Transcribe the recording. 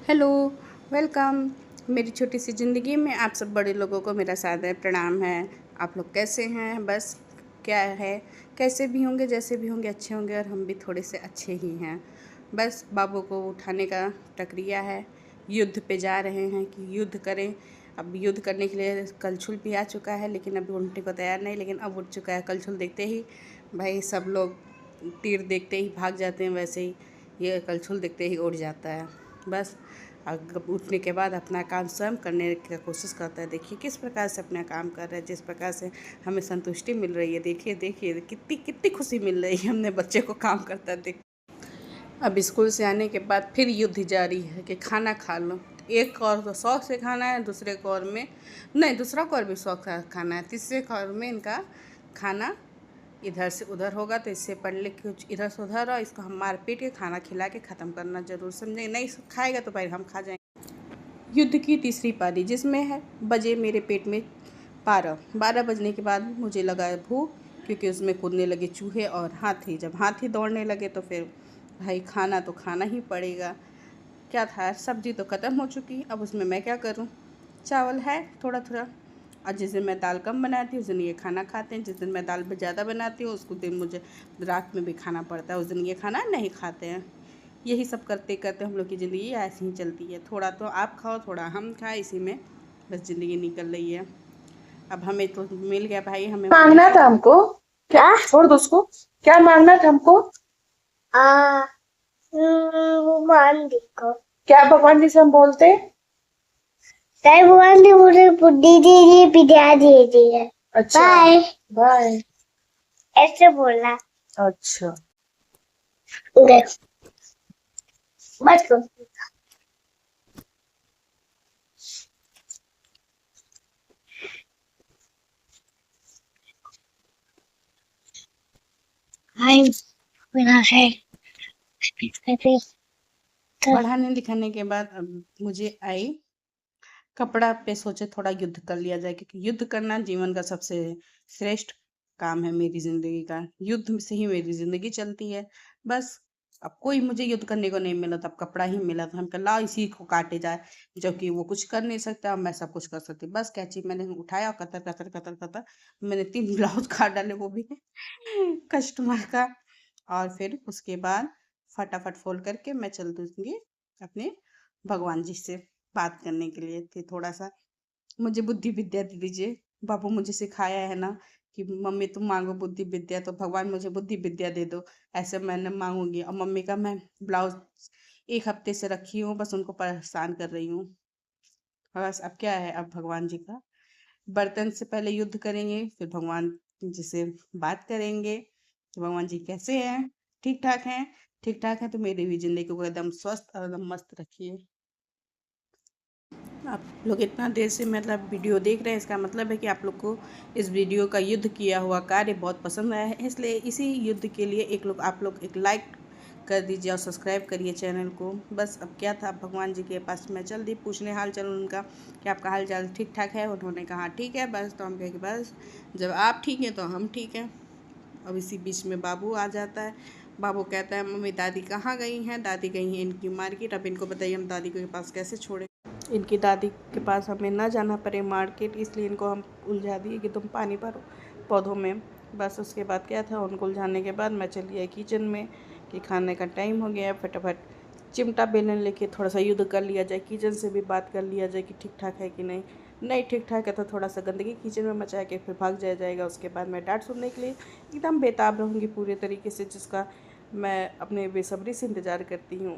Hello, welcome. मेरी छोटी सी ज़िंदगी में आप सब बड़े लोगों को मेरा सादर प्रणाम है। आप लोग कैसे हैं? बस क्या है, कैसे भी होंगे, जैसे भी होंगे, अच्छे होंगे और हम भी थोड़े से अच्छे ही हैं। बस बाबू को उठाने का प्रक्रिया है। युद्ध पे जा रहे हैं कि युद्ध करें। अब युद्ध करने के लिए कलछुल भी आ चुका है, लेकिन अभी उठने को तैयार नहीं, लेकिन अब उठ चुका है। कलछुल देखते ही भाई सब लोग तीर देखते ही भाग जाते हैं, वैसे ही ये कलछुल देखते ही उड़ जाता है। बस उठने के बाद अपना काम स्वयं करने की कोशिश करता है। देखिए किस प्रकार से अपना काम कर रहा है, जिस प्रकार से हमें संतुष्टि मिल रही है। देखिए देखिए कितनी कितनी खुशी मिल रही है हमने बच्चे को काम करता देख। अब स्कूल से आने के बाद फिर युद्ध जारी है कि खाना खा लो। एक कौर तो शौक से खाना है, दूसरे कौर में नहीं, दूसरा कौर भी शौक से खाना है, तीसरे कौर में इनका खाना इधर से उधर होगा। तो इससे पहले कुछ इधर से उधर और इसको हम मार पीट के खाना खिला के ख़त्म करना जरूर समझेंगे। नहीं खाएगा तो भाई हम खा जाएंगे। युद्ध की तीसरी पारी, जिसमें है बजे मेरे पेट में 12 बजने के बाद मुझे लगा भूख, क्योंकि उसमें कूदने लगे चूहे और हाथी। जब हाथी दौड़ने लगे तो फिर भाई खाना तो खाना ही पड़ेगा। क्या था, सब्जी तो ख़त्म हो चुकी, अब उसमें मैं क्या करूं। चावल है थोड़ा थोड़ा, और जिस दिन मैं दाल कम बनाती हूँ उस दिन ये खाना खाते हैं। जिस दिन मैं दाल ज़्यादा बनाती हूँ उसको दिन मुझे रात में भी खाना पड़ता है, उस दिन ये खाना नहीं खाते हैं। यही सब करते करते हम लोग की ज़िंदगी ऐसे ही चलती है। थोड़ा तो आप खाओ, थोड़ा हम खाएं, इसी में बस ज़िंदगी निकल रही है। अब हमें तो मिल गया भाई, हमें मांगना था हमको। क्या छोड़ दो उसको। क्या मांगना था हमको? आ, भगवान जी को। क्या भगवान जी से हम बोलते? जय भगवान जी, मुझे बुद्धि दीजिए, विद्या दीजिए। अच्छा बाय बाय, ऐसे बोला। अच्छा देख, बस कर। हाय बिना है पढ़ाने लिखाने के बाद अब मुझे आई कपड़ा पे, सोचे थोड़ा युद्ध कर लिया जाए, क्योंकि युद्ध करना जीवन का सबसे श्रेष्ठ काम है मेरी ज़िंदगी का। युद्ध से ही मेरी ज़िंदगी चलती है। बस अब कोई मुझे युद्ध करने को नहीं मिला, तब कपड़ा ही मिला, तो हम कहा लाओ इसी को काटे जाए, जो कि वो कुछ कर नहीं सकता और मैं सब कुछ कर सकती। बस कैंची मैंने उठाया, कतर कतर कतर कतर मैंने 3 ब्लाउज काट डाले, वो भी कस्टमर का। और फिर उसके बाद फटाफट फोल्ड करके मैं चल दूंगी अपने भगवान जी से बात करने के लिए। कि थोड़ा सा मुझे बुद्धि विद्या दे दीजिए। बाबू मुझे सिखाया है ना कि मम्मी तुम मांगो बुद्धि विद्या, तो भगवान मुझे बुद्धि विद्या दे दो। ऐसे मैंने मांगूंगी। और मम्मी का मैं ब्लाउज 1 हफ्ते से रखी हूँ, बस उनको परेशान कर रही हूँ। बस अब क्या है, अब भगवान जी का बर्तन से पहले युद्ध करेंगे, फिर भगवान जी से बात करेंगे कि भगवान जी कैसे हैं, ठीक ठाक हैं। ठीक ठाक है तो मेरी भी जिंदगी को एकदम स्वस्थ और एकदम मस्त रखिए। आप लोग इतना देर से मतलब वीडियो देख रहे हैं, इसका मतलब है कि आप लोग को इस वीडियो का युद्ध किया हुआ कार्य बहुत पसंद आया है। इसलिए इसी युद्ध के लिए आप लोग एक लाइक कर दीजिए और सब्सक्राइब करिए चैनल को। बस अब क्या था, भगवान जी के पास मैं चल दी पूछने हाल चाल उनका कि आपका हाल चाल ठीक ठाक है। उन्होंने कहा ठीक है। बस तो हम कहे कि बस जब आप ठीक हैं तो हम ठीक हैं। अब इसी बीच में बाबू आ जाता है। बाबू कहता है मम्मी दादी कहाँ गई हैं? दादी गई हैं इनकी मार्केट। अब इनको बताइए हम दादी के पास कैसे छोड़ें। इनकी दादी के पास हमें ना जाना पड़े मार्केट, इसलिए इनको हम उलझा दिए कि तुम पानी भरो पौधों में। बस उसके बाद क्या था, उनको उलझाने के बाद मैं चली आई किचन में कि खाने का टाइम हो गया। फटाफट चिमटा बेलन लेके थोड़ा सा युद्ध कर लिया जाए, किचन से भी बात कर लिया जाए कि ठीक ठाक है कि नहीं। नहीं ठीक ठाक है तो थोड़ा सा गंदगी किचन में मचा के फिर भाग जाएगा। उसके बाद मैं डांट सुनने के लिए एकदम बेताब रहूँगी पूरे तरीके से, जिसका मैं अपने बेसब्री से इंतज़ार करती हूँ।